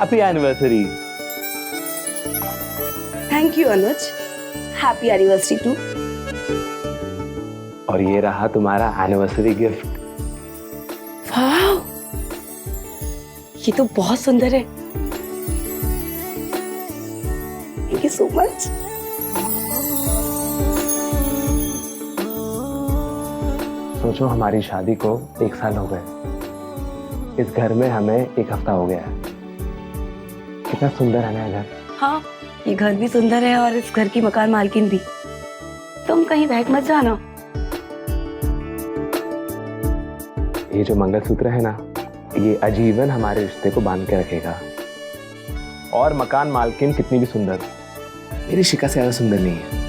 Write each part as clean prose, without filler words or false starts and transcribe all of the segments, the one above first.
Happy anniversary. Thank you Anuj, happy anniversary too. और ये रहा तुम्हारा एनिवर्सरी गिफ्ट। वाह, ये तो बहुत सुंदर है। Thank you so much. सोचो हमारी शादी को 1 साल हो गए। इस घर में हमें 1 हफ्ता हो गया है। कितना सुंदर है ना घर। हाँ, ये घर भी सुंदर है और इस घर की मकान मालकिन भी। तुम कहीं बहक मत जाना। ये जो मंगलसूत्र है ना, ये आजीवन हमारे रिश्ते को बांध के रखेगा। और मकान मालकिन कितनी भी सुंदर, मेरी शिका से ज्यादा सुंदर नहीं है।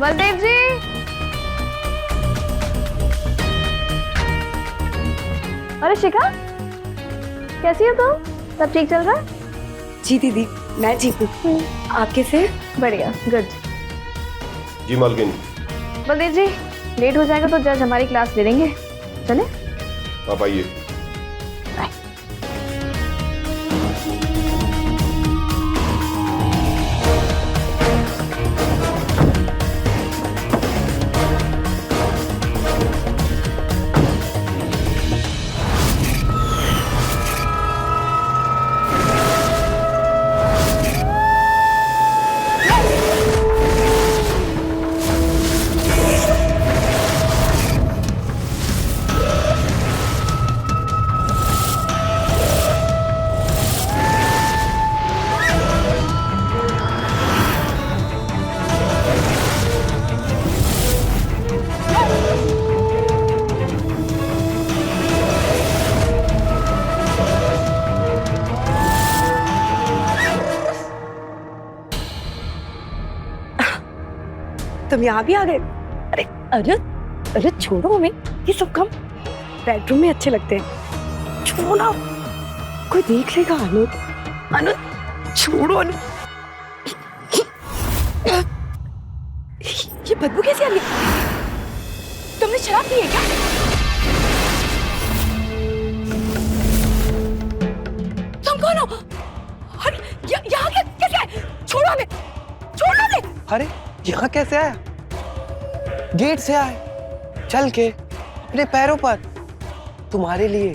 बलदेव जी, अरे शिखा, कैसी हो तुम? सब ठीक चल रहा है? जी दीदी, मैं ठीक हूँ। आप कैसे? बढ़िया, गुड। जी मालकिन। बलदेव जी, लेट हो जाएगा तो जज हमारी क्लास ले लेंगे। चले? आप आइए। तुम यहाँ भी आ गए? अरे अरे अरे छोड़ो हमें, ये सब काम बेडरूम में अच्छे लगते हैं। छोड़ो ना, कोई देख लेगा। अनुज, अनुज छोड़ो। अनुज, ये बदबू कैसी आ रही है? तुमने शराब पी है क्या? तुम कौन हो? अरे यहाँ कैसे आए? छोड़ो हमें, छोड़ो हमें। अरे यहाँ कैसे आया? गेट से आए, चल के अपने पैरों पर, तुम्हारे लिए।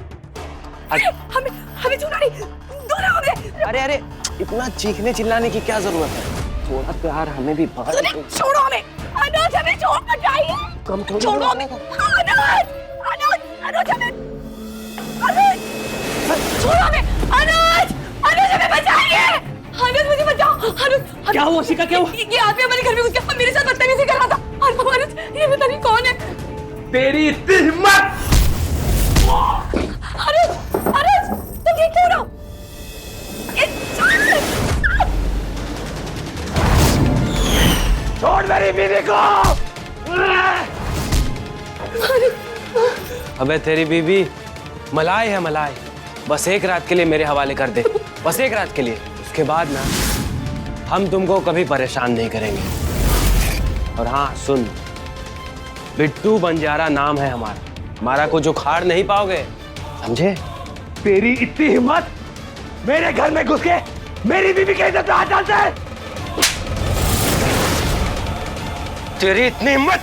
हमें हमें छोड़ो नहीं, दूर रहो हमें। अरे अरे, इतना चीखने चिल्लाने की क्या जरूरत है? थोड़ा प्यार हमें भी बाहर। छोड़ो हमें। अनुज, हमें छोड़ मत जाइए। कम छोड़ो हमें। अनुज, अनुज, अनुज हमें, अनुज छोड़ो हमें। अनुज, अनुज हमें बचाइए। अनुज मुझे बचाओ। अनुज, क्या हुआ शिखा, क्या हुआ? ये आदमी हमारे घर में घुस के मेरे साथ बदतमीजी कर रहा था। अनुज, ये पता नहीं कौन है। तेरी इतनी हिम्मत! अनुज, अनुज तुम ठीक क्यों हो? छोड़ मेरी बीवी को! अबे तेरी बीबी मलाई है मलाई, बस एक रात के लिए मेरे हवाले कर दे, बस एक रात के लिए। उसके बाद ना हम तुमको कभी परेशान नहीं करेंगे। और हाँ सुन, बिट्टू बंजारा नाम है हमारा कुछ उखाड़ नहीं पाओगे, समझे? तेरी इतनी हिम्मत, मेरे घर में घुस के मेरी बीवी के इज्जत पे हाथ डालता है? तेरी इतनी हिम्मत?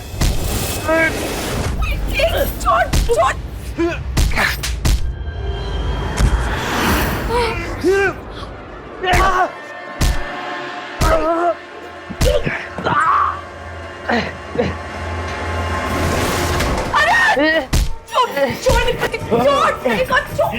छोड़ छोड़। छोड़ मेरे को, छोड़।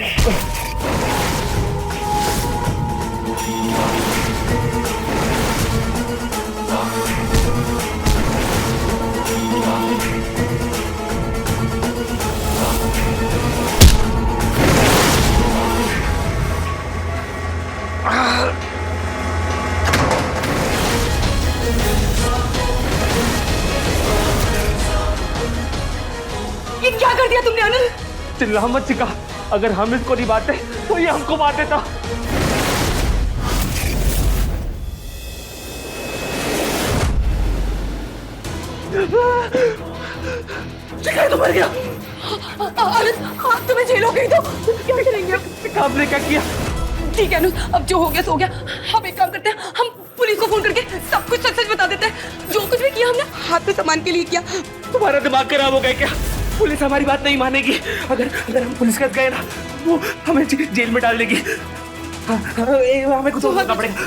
ये क्या कर दिया तुमने अनिल? चिल्ला मत शिखा, अगर हम इसको नहीं मारते तो ये हमको मार देता। शिखा तो मर गया। अनिल आप तुम्हें जेल हो गई तो क्या करेंगे अब? शिखा आपने क्या किया? ठीक है अनिल, अब जो हो गया सो हो गया। हम एक काम करते हैं, हम पुलिस को फोन करके सब कुछ सच सच बता देते हैं। जो कुछ भी किया हमने हाथ में सामान के लिए किया। तुम्हारा दिमाग खराब हो गया क्या? पुलिस हमारी बात नहीं मानेगी। अगर अगर हम पुलिस के पास गए ना, वो हमें जेल में डाल देगी। हमें कुछ और करना पड़ेगा।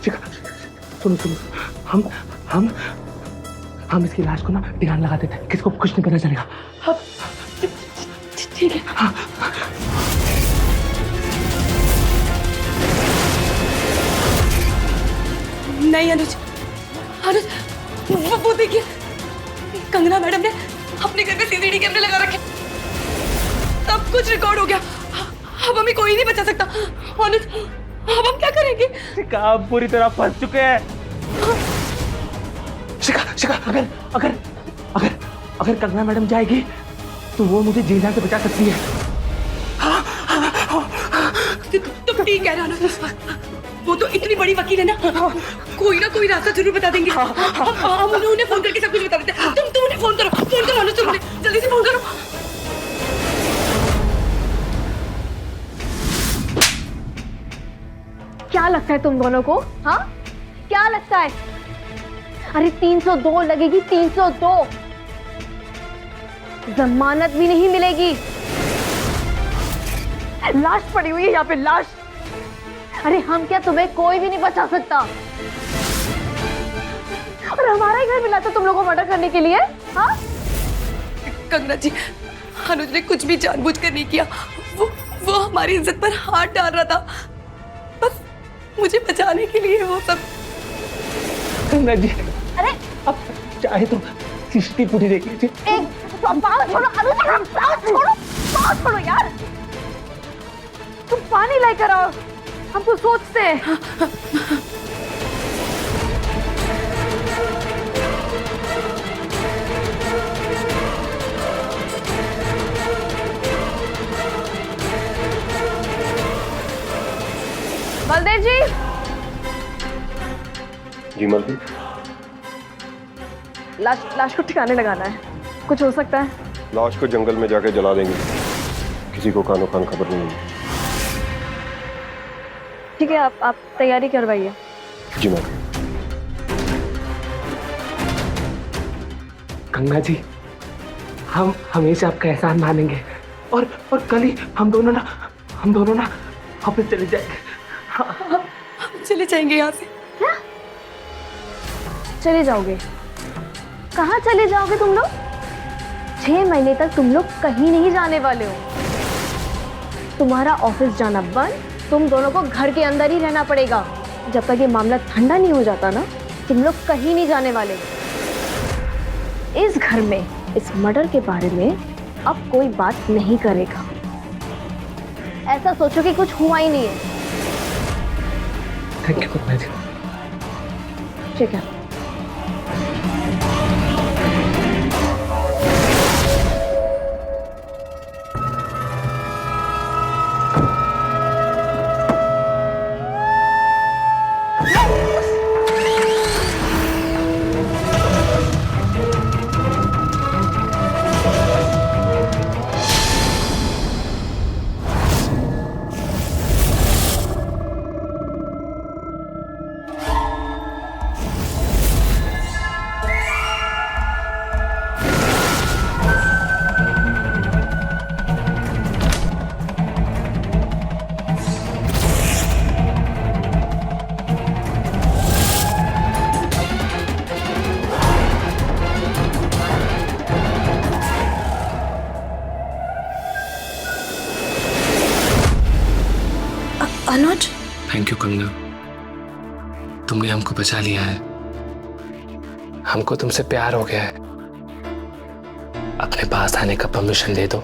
शिखा सुनो सुनो, हम इसकी लाश को ना ध्यान लगा देते हैं, किसको कुछ नहीं पता चलेगा। हाँ ठीक है। हाँ। नहीं अनुज, अनुज वो देखिए, कंगना मैडम ने अपने घर में सीसीटीवी कैमरे लगा रखे, सब कुछ रिकॉर्ड हो गया। अब हमें कोई नहीं बचा सकता। अनुज अब हम क्या करेंगे? शिखा आप पूरी तरह फंस चुके हैं। शिखा अगर अगर अगर अगर कंगना मैडम जाएगी तो वो मुझे जेल से बचा सकती है। तुम ठीक कह रहे हो, वो तो इतनी बड़ी वकील है ना, कोई ना कोई रास्ता जरूर बता देंगे। हम उन्हें फोन करके सब कुछ बता देते हैं। तुम उन्हें फोन करो अनुज, तुम उन्हें जल्दी से फोन करो। क्या लगता है तुम दोनों को? हाँ क्या लगता है? अरे 302 लगेगी, 302। जमानत भी नहीं मिलेगी। लाश पड़ी हुई है यहाँ पे, लाश। अरे हम क्या, तुम्हें कोई भी नहीं बचा सकता। और हमारा ही घर मिला था तुम लोगों को मर्डर करने के लिए? हाँ कंगना जी, अनुज ने कुछ भी जानबूझकर नहीं किया। वो हमारी इज्जत पर हाथ डाल रहा था, बस मुझे बचाने के लिए वो सब। कंगना जी अरे अब चाहे तो सीसीटीवी फुटेज देख लीजिए। एक पाँव छोड़ो अनुज, पाँव छोड़ो यार। तुम पानी लेकर आओ, हम कुछ सोचते हैं। बलदेव जी। जी मालकिन। लाश को ठिकाने लगाना है, कुछ हो सकता है? लाश को जंगल में जाके जला देंगे, किसी को कानो कान खबर नहीं होगी। ठीक है, आप तैयारी करवाइए। जी मालकिन। गंगा जी, हम हमेशा आपका एहसान मानेंगे और कल ही हम दोनों ना वापस चले जाएंगे। हम चले जाएंगे यहाँ से। क्या चले जाओगे? कहाँ चले जाओगे तुम लोग? 6 महीने तक तुम लोग कहीं नहीं जाने वाले हो। तुम्हारा ऑफिस जाना बंद, तुम दोनों को घर के अंदर ही रहना पड़ेगा। जब तक ये मामला ठंडा नहीं हो जाता ना, तुम लोग कहीं नहीं जाने वाले। इस घर में इस मर्डर के बारे में अब कोई बात नहीं करेगा। ऐसा सोचो कि कुछ हुआ ही नहीं है। Thank you Ganga ji. ठीक है। कंगना, तुमने हमको बचा लिया है। हमको तुमसे प्यार हो गया है। अपने पास आने का परमिशन दे दो।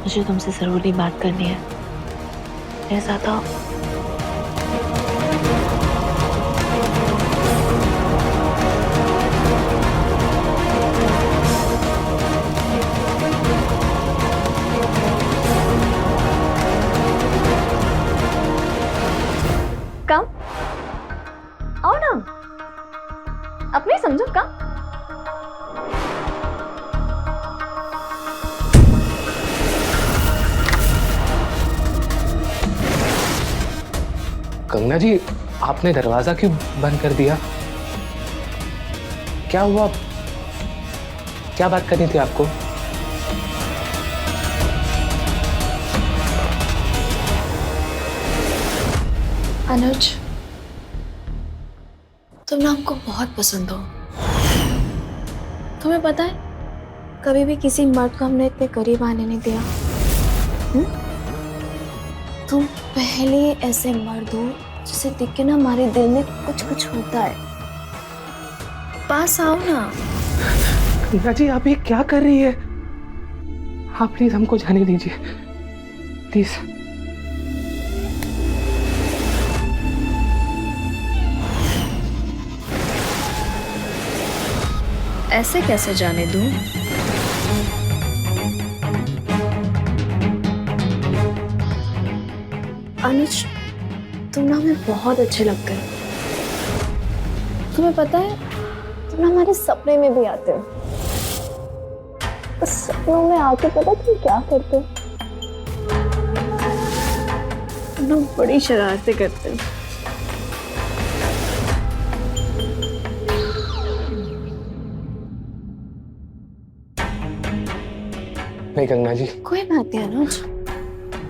मुझे तुमसे जरूरी बात करनी है। मेरे साथ आओ। कम आओ ना, अपने समझो कम। कंगना जी, आपने दरवाजा क्यों बंद कर दिया? क्या हुआ? क्या बात करनी थी आपको? अनुज, तुम ना हमको बहुत पसंद हो। तुम्हें पता है, कभी भी किसी मर्द को हमने इतने करीब आने नहीं दिया। तुम पहले ऐसे मर्द हो जिसे देख के ना हमारे दिल में कुछ कुछ होता है। पास आओ ना। कंगना जी, आप ये क्या कर रही है? आप प्लीज हमको जाने दीजिए, प्लीज। ऐसे कैसे जाने दूं? अनुज, तुम ना हमें बहुत अच्छे लगते हो। तुम्हें पता है, तुम ना हमारे सपने में भी आते हो। उस सपनों में आके पता तुम क्या करते हो? तुम ना बड़ी शरारतें करते हो। नहीं कंगना जी, कोई बात नहीं अनुज।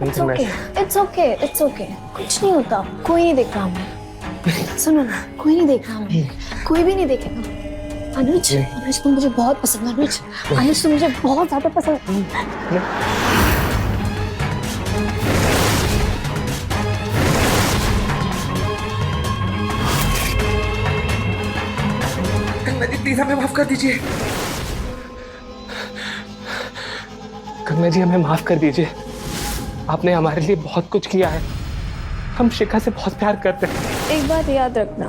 नहीं Kangana ji. It's okay, it's okay. कुछ नहीं होता, कोई नहीं देख रहा हमें। सुनो ना, कोई नहीं देख रहा हमें, कोई भी नहीं देखेगा। अनुज, अनुज तुम मुझे बहुत पसंद है। अनुज, अनुज तुम मुझे बहुत ज्यादा पसंद है। कंगना जी प्लीज हमें माफ कर दीजिए। कंगना जी हमें माफ कर दीजिए। आपने हमारे लिए बहुत कुछ किया है। हम शिखा से बहुत प्यार करते हैं। एक बात याद रखना,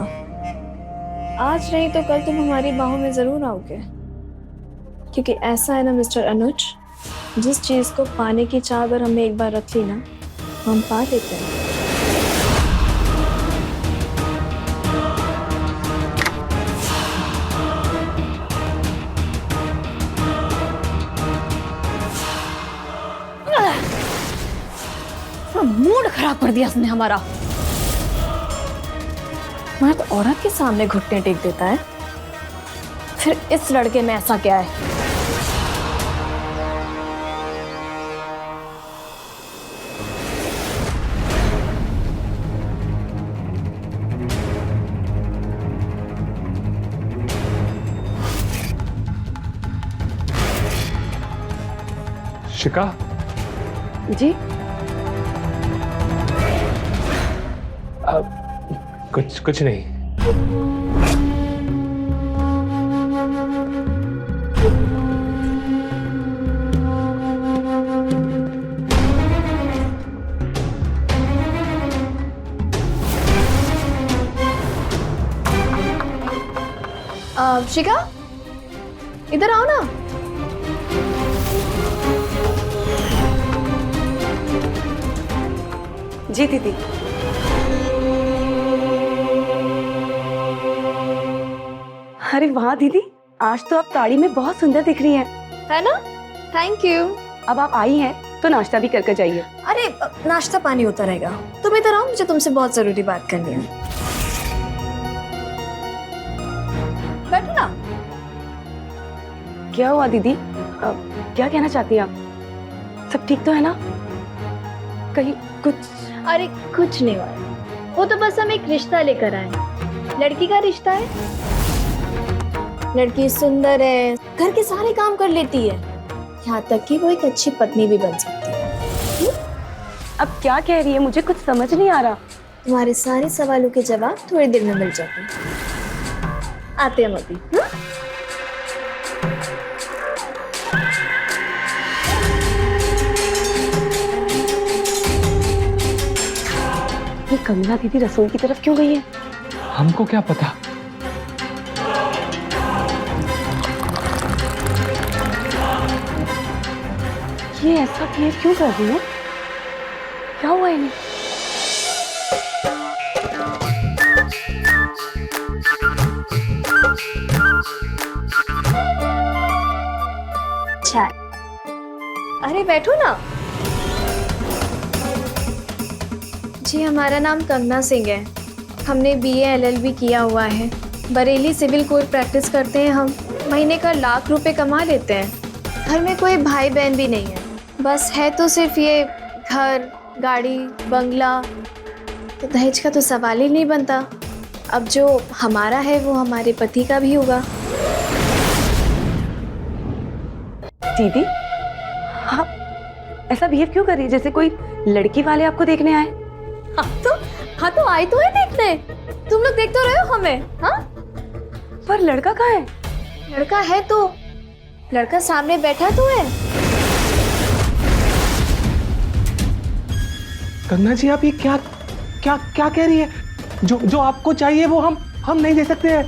आज नहीं तो कल तुम हमारी बाहों में जरूर आओगे, क्योंकि ऐसा है ना मिस्टर अनुज, जिस चीज को पाने की चाह अगर हमने एक बार रख ली ना, हम पा लेते हैं। मूड खराब कर दिया उसने हमारा। मर्द औरत के सामने घुटने टेक देता है, फिर इस लड़के में ऐसा क्या है? शिखा, जी कुछ नहीं। शिखा, इधर आओ ना। जी दीदी। अरे वाह दीदी, आज तो आप साड़ी में बहुत सुंदर दिख रही हैं। है ना? Thank you. अब आप आई हैं तो नाश्ता भी करके जाइए। अरे नाश्ता पानी होता रहेगा, तुम इधर आओ, मुझे तुमसे बहुत जरूरी बात करनी है। बैठो ना। क्या हुआ दीदी? क्या कहना चाहती हैं आप? सब ठीक तो है ना? कहीं कुछ? अरे कुछ नहीं हुआ, वो तो बस हम एक रिश्ता लेकर आए। लड़की का रिश्ता है, लड़की सुंदर है, घर के सारे काम कर लेती है, यहाँ तक कि वो एक अच्छी पत्नी भी बन सकती है। अब क्या कह रही है, मुझे कुछ समझ नहीं आ रहा। तुम्हारे सारे सवालों के जवाब थोड़ी देर में मिल जाते हैं। आते हैं हम अभी। ये कमला दीदी रसोई की तरफ क्यों गई है? हमको क्या पता। ये ऐसा क्यों कर रही है? क्या हुआ इन्हें? चाय। अरे बैठो ना। जी हमारा नाम कंगना सिंह है, हमने BA LLB किया हुआ है, बरेली सिविल कोर्ट प्रैक्टिस करते हैं। हम महीने का लाख रुपए कमा लेते हैं। घर में कोई भाई बहन भी नहीं है, बस है तो सिर्फ ये घर, गाड़ी, बंगला। तो दहेज का तो सवाल ही नहीं बनता। अब जो हमारा है वो हमारे पति का भी होगा। दीदी, आप ऐसा बिहेव क्यों कर रही है जैसे कोई लड़की वाले आपको देखने आए? हाँ तो आए तो है देखने, तुम लोग देख तो रहे हो हमें। हाँ पर लड़का कहाँ है? लड़का है तो, लड़का सामने बैठा तो है। कंगना जी, आप ये क्या क्या क्या कह रही है? जो आपको चाहिए वो हम नहीं दे सकते हैं।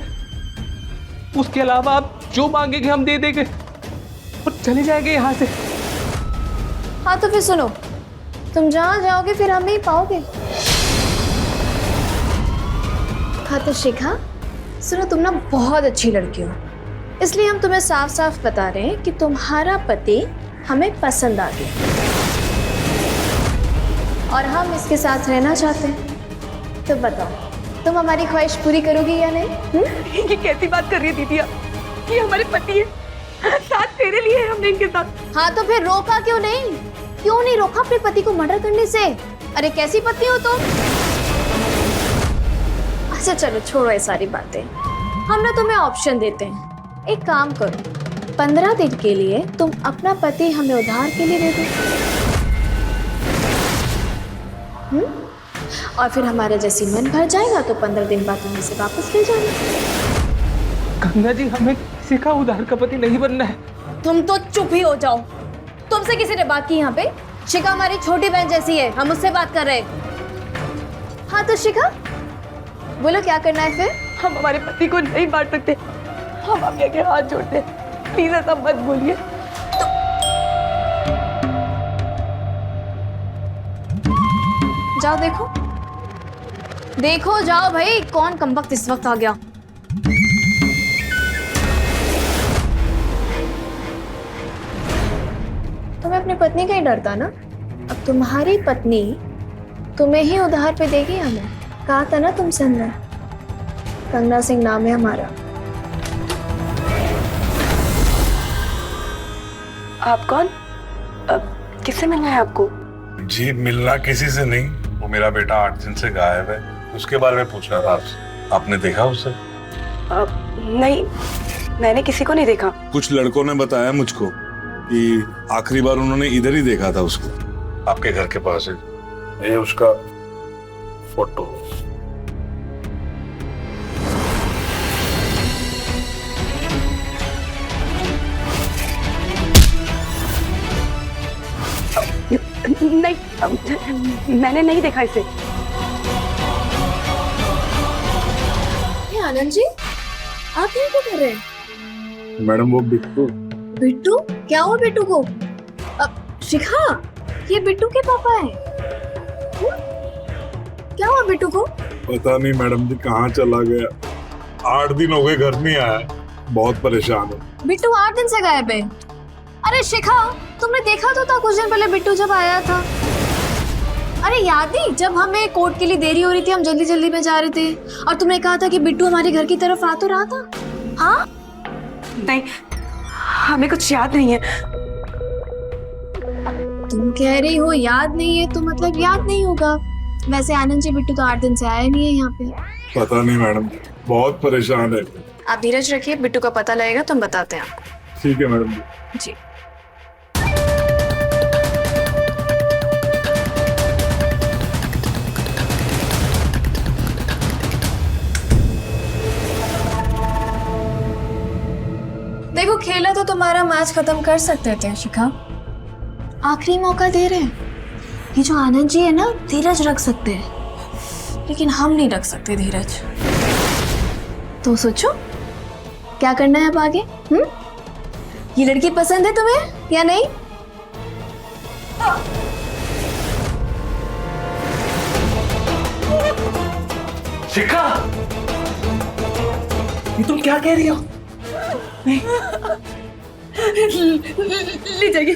उसके अलावा आप जो मांगेंगे हम दे देंगे और चले जाएंगे यहाँ से। हाँ तो फिर सुनो, तुम जहाँ जाओगे फिर हमें ही पाओगे। हाँ तो शिखा सुनो, तुम ना बहुत अच्छी लड़की हो, इसलिए हम तुम्हें साफ साफ बता रहे हैं कि तुम्हारा पति हमें पसंद आ गया और हम इसके साथ रहना चाहते हैं। तो बताओ, तुम हमारी ख्वाहिश पूरी करोगी या नहीं? ये कैसी बात कर रही है दीदी आप? ये हमारे पति है, साथ तेरे लिए है हमने इनके साथ। हाँ तो फिर रोका क्यों नहीं? क्यों नहीं रोका अपने पति को मर्डर करने से? अरे कैसी पत्नी हो तुम? अच्छा चलो छोड़ो ये सारी बातें, हम ना तुम्हें ऑप्शन देते हैं। एक काम करो, 15 दिन के लिए तुम अपना पति हमें उधार के लिए दे दो। और फिर हमारा जैसे मन भर जाएगा तो 15 दिन बाद तुम इसे वापस ले जाना। कंगना जी, हमें किसी का उधार का पति नहीं बनना है। तुम तो चुप ही हो जाओ। तुमसे किसी ने बात की यहाँ पे? शिखा हमारी छोटी बहन जैसी है, हम उससे बात कर रहे हैं। हाँ तो शिखा, बोलो क्या करना है फिर? हम हमारे पति को नहीं मार सकते, हम आपके आगे हाथ जोड़ते हैं, प्लीज ऐसा मत बोलिए। जाओ देखो, देखो जाओ भाई, कौन कमबख्त इस वक्त आ गया। तुम्हें अपनी पत्नी का ही डर था ना? अब तुम्हारी पत्नी तुम्हें ही उधार पे देगी हमें। कहा था ना तुमसे हमने, कंगना सिंह नाम है हमारा। आप कौन? किससे मिलना है आपको? जी मिलना किसी से नहीं, वो मेरा बेटा 8 दिन से गायब है, उसके बारे में पूछ रहा था आपसे। आपने देखा उसे? नहीं, मैंने किसी को नहीं देखा। कुछ लड़कों ने बताया मुझको कि आखिरी बार उन्होंने इधर ही देखा था उसको, आपके घर के पास है। ये उसका फोटो। नहीं, मैंने नहीं देखा इसे। ये आनंद जी, आप यहाँ क्या कर रहे हैं? मैडम वो बिट्टू। बिट्टू? क्या हुआ बिट्टू को? शिखा, ये बिट्टू के पापा हैं। क्या हुआ बिट्टू को? पता नहीं मैडम जी कहाँ चला गया, 8 दिन हो गए घर नहीं आया, बहुत परेशान है। बिट्टू 8 दिन से गायब है। अरे शिखा, तुमने देखा तो था कुछ दिन पहले बिट्टू जब आया था। अरे याद नहीं, जब हमें कोर्ट के लिए देरी हो रही थी, हम जल्दी जल्दी में जा रहे थे और तुमने कहा था कि बिट्टू हमारे घर की तरफ आ तो रहा था। हाँ? नहीं, हमें कुछ याद नहीं है। तुम कह रही हो याद नहीं है तो मतलब याद नहीं होगा। वैसे आनंद जी, बिट्टू तो 8 दिन से आया नहीं है यहाँ पे। पता नहीं मैडम, बहुत परेशान है। आप धीरज रखिए, बिट्टू का पता लगेगा तो हम बताते हैं आपको। ठीक है मैडम जी। जी। देखो, खेला तो तुम्हारा मैच खत्म कर सकते थे शिखा, आखिरी मौका दे रहे हैं। ये जो आनंद जी है ना, धीरज रख सकते हैं, लेकिन हम नहीं रख सकते धीरज। तो सोचो क्या करना है अब आगे। ये लड़की पसंद है तुम्हें या नहीं? शिखा, ये तुम क्या कह रही हो? ले जाइए,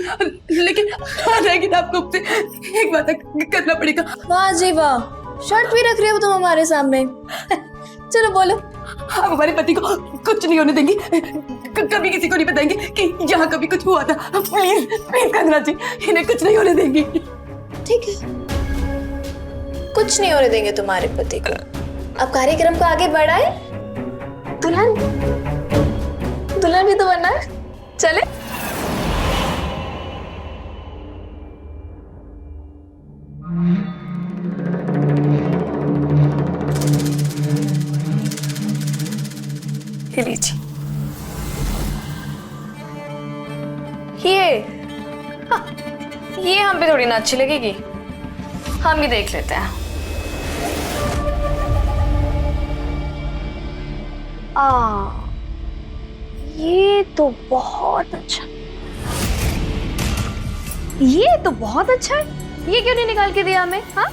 लेकिन आ जाएगी ना आपको उससे एक बात करना पड़ेगा। वाह जी वाह, शर्त भी रख रहे हो तुम हमारे सामने। चलो बोलो। आप हमारे पति को कुछ नहीं होने देंगी, कभी किसी को नहीं बताएंगे कि यहाँ कभी कुछ हुआ था। प्लीज प्लीज कंगना जी, इन्हें कुछ नहीं होने देंगी। ठीक है, कुछ नहीं होने देंगे तुम्हारे पति को। अब कार्यक्रम को आगे बढ़ाए। दुल्हन, दुल्हन भी तो बनना है। चले। ये लीजिए। ये हम पे थोड़ी ना अच्छी लगेगी, हम भी देख लेते हैं। ये तो बहुत अच्छा, ये तो बहुत अच्छा है। ये क्यों नहीं निकाल के दिया हमें? हाँ,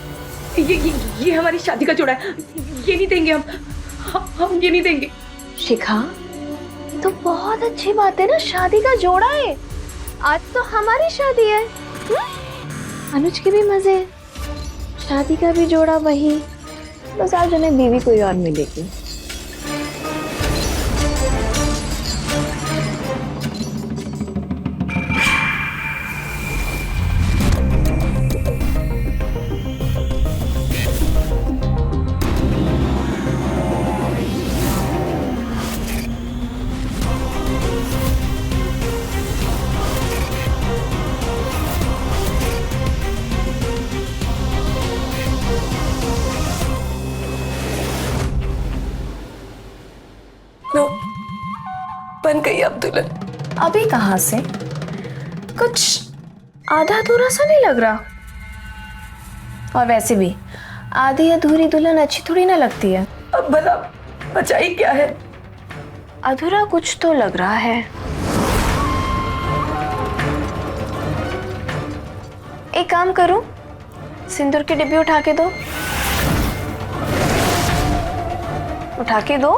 ये हमारी शादी का जोड़ा है, ये नहीं देंगे हम ये नहीं देंगे। शिखा, तो बहुत अच्छी बात है ना, शादी का जोड़ा है। आज तो हमारी शादी है। अनुज के भी मजे, शादी का भी जोड़ा वही, बस आज उन्हें बीवी कोई और मिलेगी। नो, बन गई अब दुल्हन। अभी कहाँ से? कुछ आधा अधूरा सा नहीं लग रहा। और वैसे भी आधी अधूरी दुल्हन अच्छी थोड़ी ना लगती है। अब भला बचाई क्या है? अधूरा कुछ तो लग रहा है। एक काम करो, सिंदूर के डिब्बे उठा के दो। उठा के दो।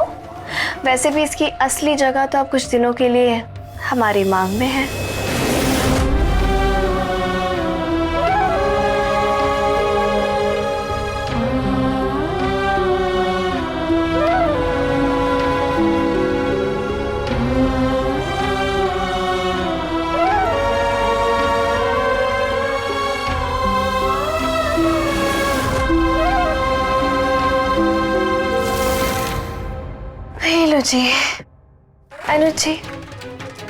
वैसे भी इसकी असली जगह तो अब कुछ दिनों के लिए हमारी मांग में है। लो जी, अनुज जी,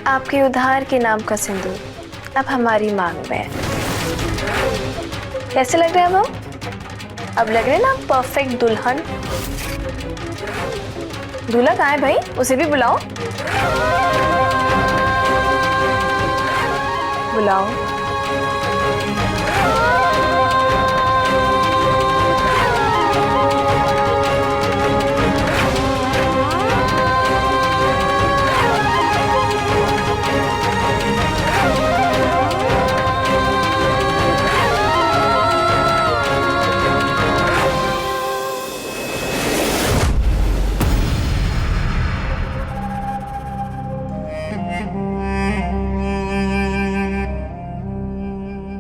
आपके उधार के नाम का सिंदूर अब हमारी मांग में है। कैसे लग रहे हैं अब हम? अब लग रहे हैं ना परफेक्ट दुल्हन। दूल्हा कहाँ है भाई? उसे भी बुलाओ। बुलाओ।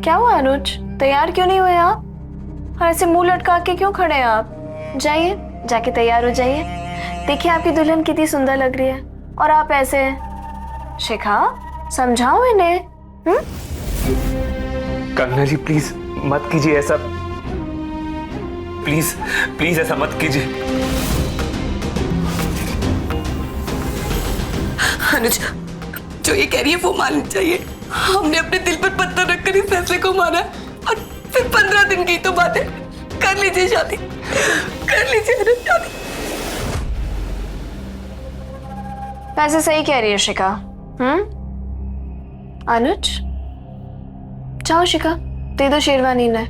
क्या हुआ अनुज, तैयार क्यों नहीं हुए आप? और ऐसे मुंह लटका के क्यों खड़े हैं आप? जाइए, जाके तैयार हो जाइए। देखिए आपकी दुल्हन कितनी सुंदर लग रही है और आप ऐसे। शिखा, समझाओ इन्हें। कंगना जी प्लीज मत कीजिए ऐसा, प्लीज प्लीज ऐसा मत कीजिए। अनुज, जो ये कह रही है वो माननी चाहिए। हमने अपने दिल पर पत्थर रखकर इस फैसले को माना और फिर 15 दिन की तो बात है। कर लीजिए शादी, कर लीजिए अनुज शादी। वैसे सही कह रही है शिखा। अनुज, जाओ शिखा, दे दो शेरवानी ने।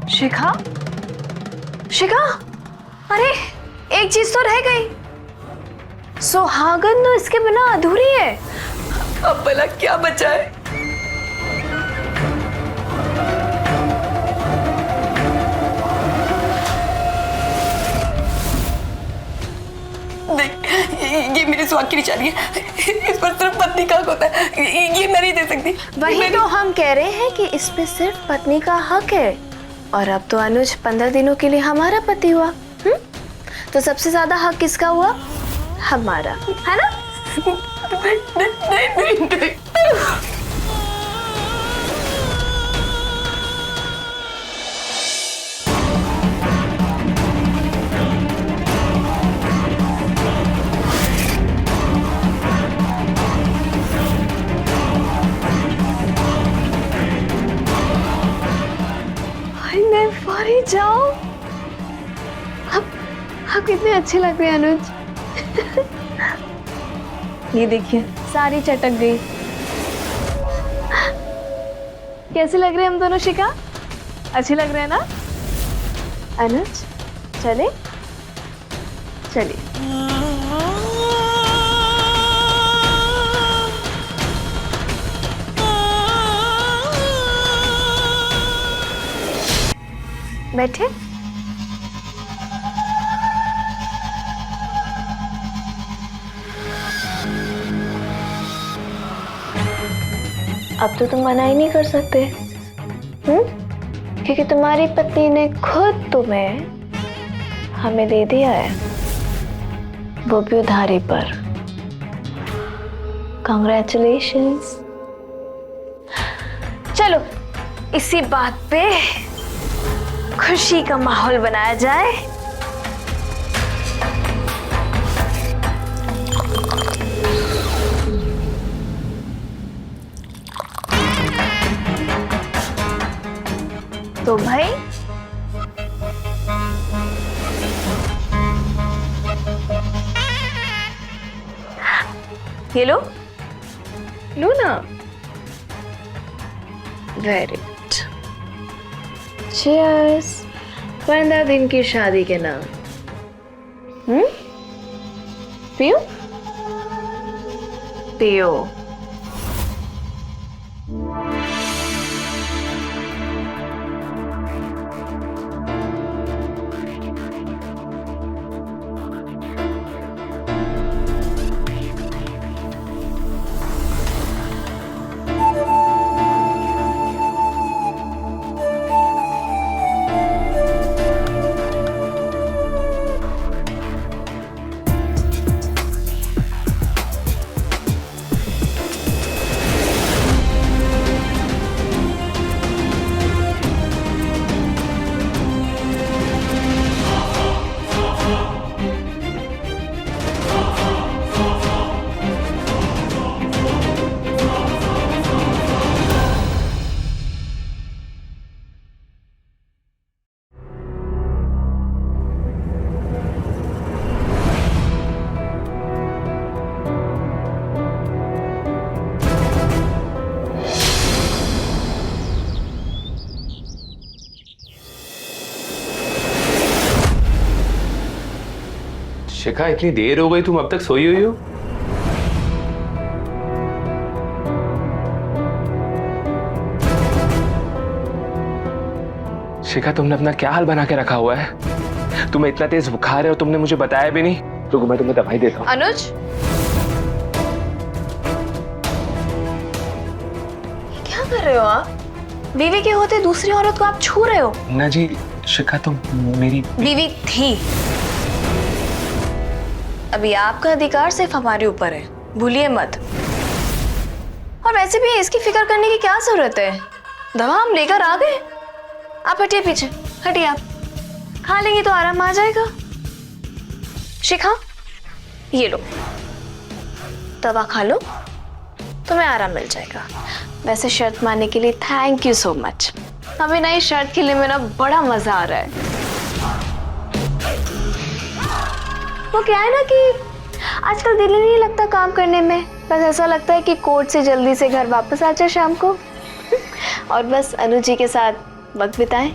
शिखा, शिखा, अरे एक चीज तो रह गई। सुहागन तो इसके बिना अधूरी है। अब भला क्या बचा है? देख, ये मेरे सुहाग की निशानी है। इस पर सिर्फ पत्नी का हक होता है, ये मैं नहीं दे सकती। वही तो हम कह रहे हैं कि इस पे सिर्फ पत्नी का हक है। और अब तो अनुज 15 दिनों के लिए हमारा पति हुआ। तो सबसे ज्यादा हक किसका हुआ? हमारा, है ना? नहीं। मैं जाओ। अब कितने अच्छे लग रहे हैं अनुज। ये देखिए सारी चटक गई। कैसे लग रहे हैं हम दोनों शिखा? अच्छे लग रहे हैं ना अनुज? चले चलिए। बैठे। अब तो तुम मना ही नहीं कर सकते, क्योंकि तुम्हारी पत्नी ने खुद तुम्हें हमें दे दिया है, वो भी उधारी पर। Congratulations। चलो इसी बात पे खुशी का माहौल बनाया जाए। तो भाई ये लो, लो ना। Very good. चीयर्स 15 दिन की शादी के नाम। पियो पियो। शिखा, इतनी देर हो गई, तुम अब तक सोई हुई हो? शिखा, तुमने अपना क्या हाल बना के रखा हुआ है? तुम्हें इतना तेज बुखार है और तुमने मुझे बताया भी नहीं। रुको, मैं तुम्हें दवाई देता हूँ। अनुज, क्या कर रहे हो आप? बीवी के होते दूसरी औरत को आप छू रहे हो? ना जी शिखा, तुम मेरी बीवी थी। अभी आपका अधिकार सिर्फ हमारे ऊपर है, भूलिए मत। और वैसे भी इसकी फिक्र करने की क्या जरूरत है? दवा हम लेकर आ गए। आप हटिए पीछे, हटिए। आप खा लेंगे तो आराम आ जाएगा। शिखा, ये लो, दवा खा लो, तुम्हें आराम मिल जाएगा। वैसे शर्त मानने के लिए थैंक यू सो मच। हमें नई शर्त खेलने में ना बड़ा मजा आ रहा है। वो क्या है ना कि आजकल दिल ही नहीं लगता काम करने में। बस ऐसा लगता है कि कोर्ट से जल्दी से घर वापस आ जाए शाम को और बस अनु जी के साथ वक्त बिताएं।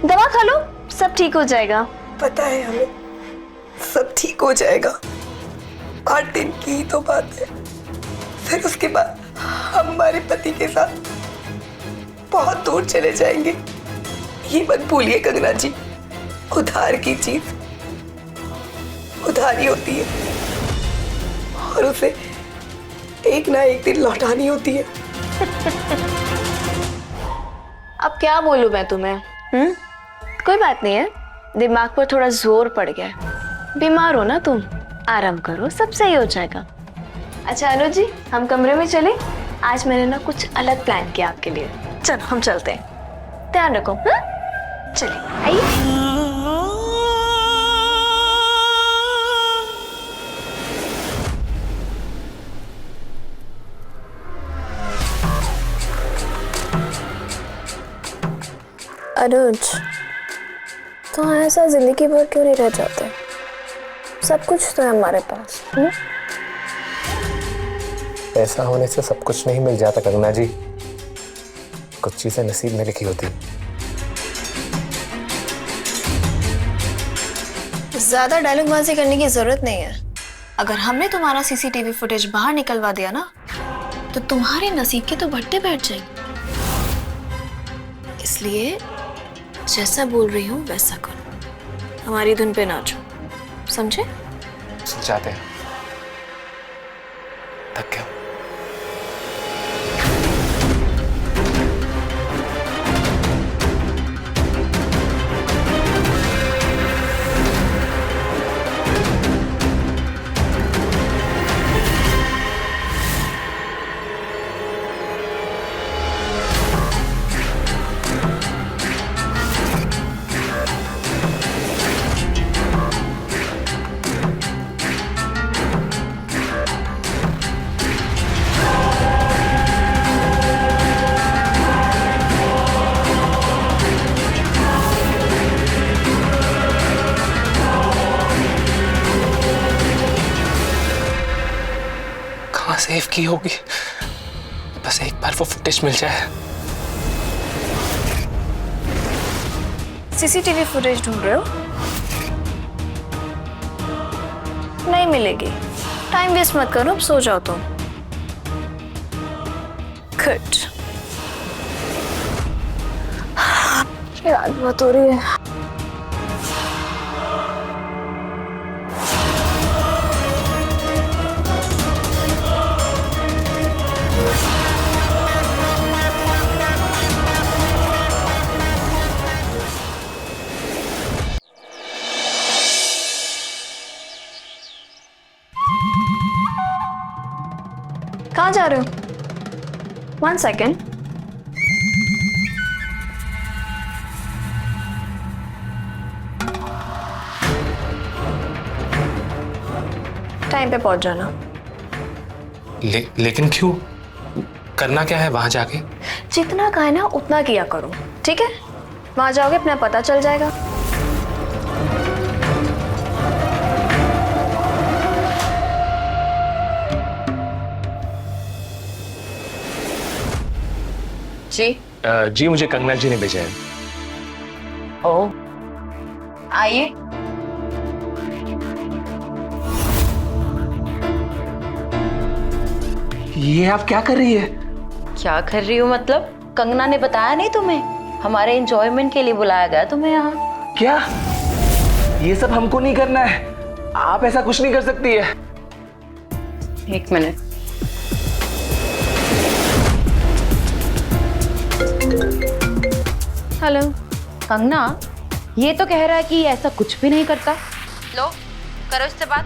दवा खा लो, सब ठीक हो जाएगा। पता है हमें, सब ठीक हो जाएगा। 8 दिन की ही तो बात है। फिर उसके बाद हम हमारे पति के साथ बहुत दूर चले जाएंगे। ये मत भूलिए कंगना जी, उधार की चीज उधारी होती है और उसे एक ना एक दिन लौटानी होती है। अब क्या बोलूं मैं तुम्हें? कोई बात नहीं है, दिमाग पर थोड़ा जोर पड़ गया है। बीमार हो ना तुम, आराम करो, सब सही हो जाएगा। अच्छा अनु जी, हम कमरे में चले। आज मैंने ना कुछ अलग प्लान किया आपके लिए। चलो हम चलते हैं, ध्यान रखो। चलिए आइए। अनुज, तो ऐसा जिंदगी भर क्यों नहीं रह जाते? सब कुछ तो है हमारे पास। पैसा होने से सब कुछ नहीं मिल जाता कंगना जी, कुछ चीजें नसीब में लिखी होती। ज्यादा डायलॉगबाजी करने की जरूरत नहीं है। अगर हमने तुम्हारा सीसीटीवी फुटेज बाहर निकलवा दिया ना, तो तुम्हारे नसीब के तो भट्टे बैठ जाएंगे। इसलिए जैसा बोल रही हूँ वैसा करो, हमारी धुन पे नाचो, समझे? जाते हैं, थक गया। सेव की होगी, बस एक बार वो फुटेज मिल जाए। सीसीटीवी फुटेज ढूंढ रहे हो? नहीं मिलेगी। टाइम वेस्ट मत करो, अब सो जाओ तुम। गुड। रात बहुत हो रही है। कहाँ जा रहे हो? 1 सेकेंड। टाइम पे पहुंच जाना। लेकिन क्यों? करना क्या है वहां जाके? जितना कहा है ना उतना किया करो, ठीक है? वहां जाओगे अपना पता चल जाएगा। जी मुझे कंगना जी ने भेजा है। ओ, आइए। ये आप क्या कर रही है? क्या कर रही हूँ मतलब? कंगना ने बताया नहीं तुम्हें? हमारे एंजॉयमेंट के लिए बुलाया गया तुम्हें यहाँ। क्या? ये सब हमको नहीं करना है। आप ऐसा कुछ नहीं कर सकती है। 1 मिनट। हेलो। कंगना, ये तो कह रहा है कि ऐसा कुछ भी नहीं करता। लो, करो इससे बात।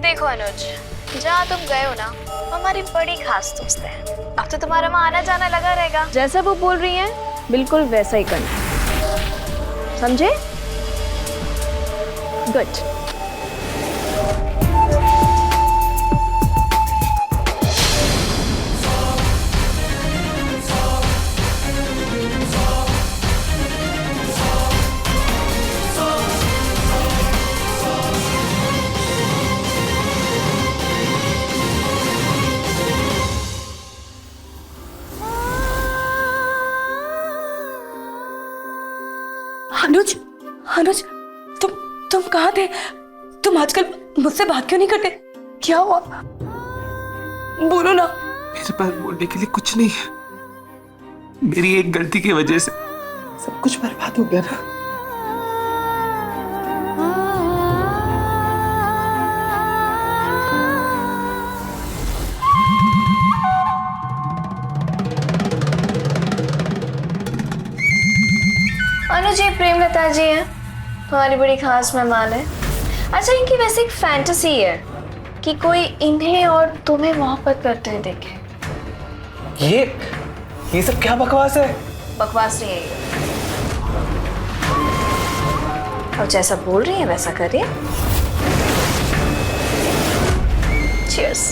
देखो अनुज, जहाँ तुम गए हो ना, हमारी बड़ी खास दोस्त है। अब तो तुम्हारा वहाँ आना जाना लगा रहेगा। जैसा वो बोल रही है बिल्कुल वैसा ही करना, समझे? गुड। अनुज, अनुज, तुम कहाँ थे? तुम आजकल मुझसे बात क्यों नहीं करते? क्या हुआ? बोलो ना। मेरे पास बोलने के लिए कुछ नहीं है। मेरी एक गलती की वजह से सब कुछ बर्बाद हो गया ना। अनुज, ये प्रेमलता जी हैं, तुम्हारी बड़ी खास मेहमान है। अच्छा, इनकी वैसे एक फैंटेसी है कि कोई इन्हें और तुम्हें मोहब्बत करते हुए देखे। ये सब क्या बकवास है? बकवास नहीं है ये। और जैसा बोल रही है वैसा करिए। Cheers।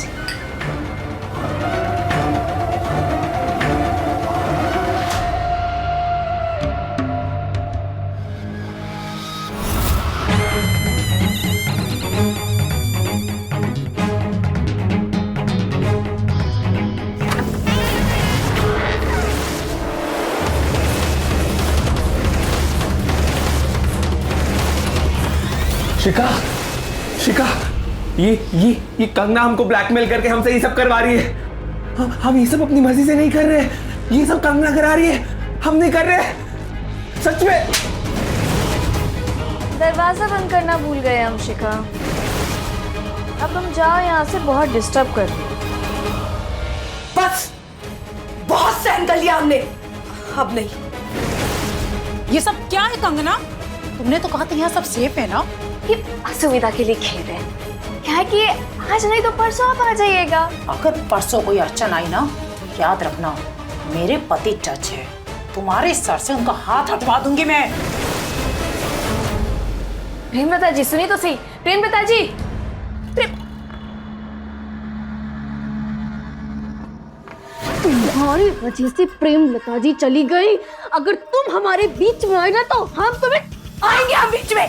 शिका, ये कंगना हमको ब्लैकमेल करके हमसे ये सब करवा रही है। हम ये सब अपनी मर्जी से नहीं कर रहे। ये सब कंगना करा रही है, हम नहीं कर रहे। सच में। दरवाजा बंद करना भूल गए हम शिखा। अब तुम जाओ यहाँ से, बहुत डिस्टर्ब कर रही हो। बस, बहुत सहन कर लिया हमने, अब नहीं। ये सब क्या है कंगना? तुमने तो कहा था यहाँ सब सेफ है ना? ये असुविधा के लिए खेल रहे हैं। क्या है कि आज नहीं तो परसों आप आ जाइएगा। अगर परसों कोई अड़चन आई ना, याद रखना मेरे पति जज है, तुम्हारे सर से उनका हाथ हटवा दूंगी मैं। प्रेमलता जी, सुनिए तो सही। प्रेमलता जी, तुम्हारी वजह से प्रेमलता जी चली गई। अगर तुम हमारे बीच में आए ना तो हम तुम्हें आएंगे हम बीच में।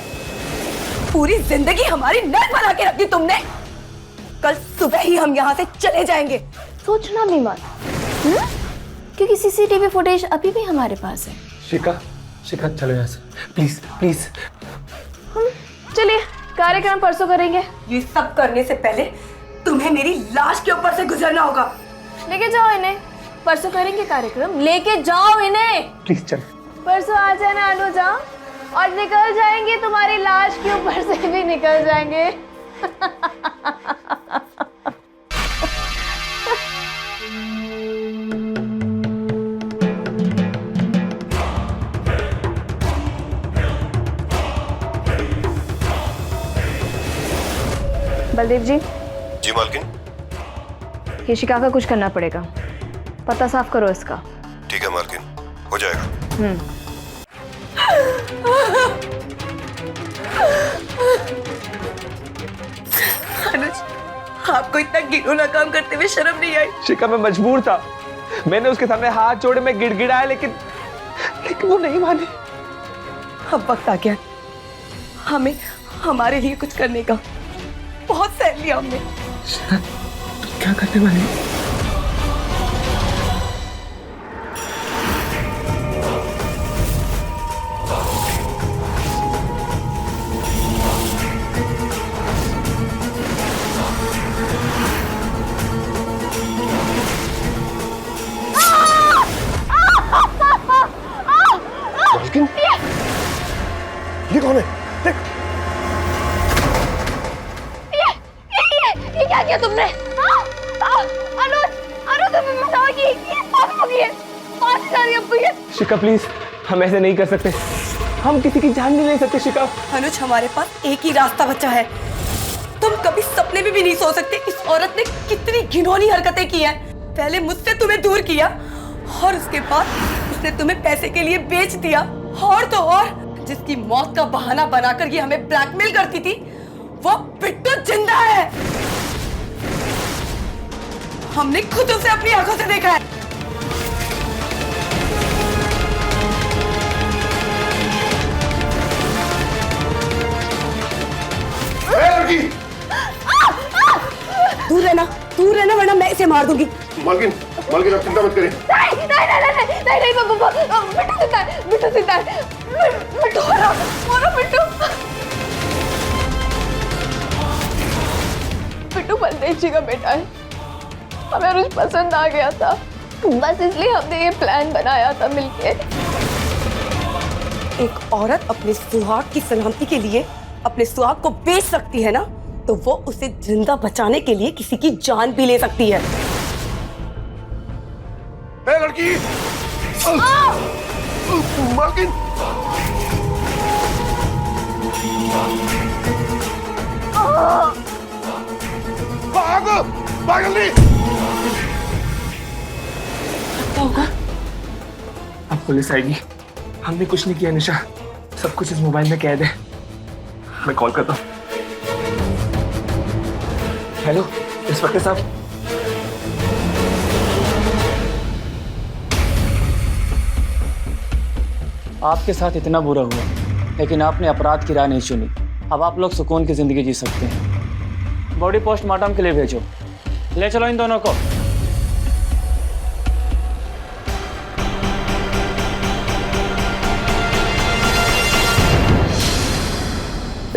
पूरी जिंदगी हमारी नर्क बना के रखी तुमने। कल सुबह ही हम यहाँ से चले जाएंगे। सोचना भी मत, क्योंकि सीसीटीवी फुटेज अभी भी हमारे पास है। शिखा, शिखा चलो यहाँ से, प्लीज प्लीज। चलिए, कार्यक्रम परसों करेंगे। ये सब करने से पहले तुम्हें मेरी लाश के ऊपर से गुजरना होगा। लेके जाओ इन्हें, परसों करेंगे कार्यक्रम, लेके जाओ इन्हें। प्लीज चलो। परसों आ जाना अनुजा, और निकल जाएंगे, तुम्हारी लाश के ऊपर से भी निकल जाएंगे। बलदेव जी। जी मालकिन। ये शिका का कुछ करना पड़ेगा, पता साफ करो इसका। ठीक है मालकिन, हो जाएगा। अनुज, आपको इतना घिनौना काम करते हुए शर्म नहीं आई? शिखा मैं मजबूर था, मैंने उसके सामने हाथ जोड़े, मैं गिड़गिड़ाया, लेकिन वो नहीं मानी। अब वक्त आ गया हमें हमारे लिए कुछ करने का। बहुत सह लिया हमने। क्या करने वाले? ये कौन है? देख। ये क्या किया तुमने? अनुज, अनुज तुम्हें बताओ ये पाप हो गई है, पाप कर रही है। शिखा प्लीज, हम ऐसे नहीं कर सकते, हम किसी की जान नहीं ले सकते। शिखा। अनुज, हमारे पास एक ही रास्ता बचा है। तुम कभी सपने में भी नहीं सोच सकते इस औरत ने कितनी घिनौनी हरकतें की हैं। पहले मुझसे तुम्हें दूर किया, और उसके बाद उसने तुम्हें पैसे के लिए बेच दिया। और तो और, जिसकी मौत का बहाना बनाकर ये हमें ब्लैकमेल करती थी, वो बिट्टू जिंदा है। हमने खुद उसे अपनी आंखों से देखा है। दूर रहना वरना मैं इसे मार दूंगी। मालकिन, मालकिन आप चिंता मत करें। नहीं बाबा, बिट्टू जिंदा है, बिट्टू मारो बिट्टू। बिट्टू बलदेव जी का बेटा है, हमें अनुज पसंद आ गया था, बस इसलिए हमने ये प्लान बनाया था मिलके। एक औरत अपने सुहाग की सलामती के लिए अपने सुहाग को बेच सकती है ना, तो वो उसे जिंदा बचाने के लिए किसी की जान भी ले सकती है। लड़की! मालकिन! भागो! भाग जल्दी! अब पुलिस आएगी। हमने कुछ नहीं किया निशा, सब कुछ इस मोबाइल में कैद है। मैं कॉल करता हूँ। हेलो इंस्पेक्टर साहब। आपके साथ इतना बुरा हुआ, लेकिन आपने अपराध की राह नहीं चुनी। अब आप लोग सुकून की जिंदगी जी सकते हैं। बॉडी पोस्टमार्टम के लिए भेजो, ले चलो इन दोनों को।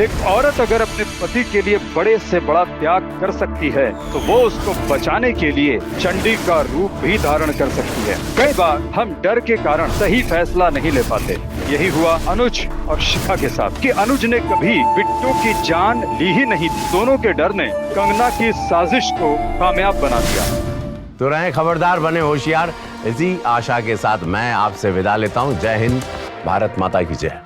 एक औरत अगर अपने पति के लिए बड़े से बड़ा त्याग कर सकती है, तो वो उसको बचाने के लिए चंडी का रूप भी धारण कर सकती है। कई बार हम डर के कारण सही फैसला नहीं ले पाते। यही हुआ अनुज और शिखा के साथ, कि अनुज ने कभी बिट्टू की जान ली ही नहीं थी। दोनों के डर ने कंगना की साजिश को कामयाब बना दिया। तो रहें खबरदार, बने होशियार। इसी आशा के साथ मैं आपसे विदा लेता हूँ। जय हिंद, भारत माता की जय।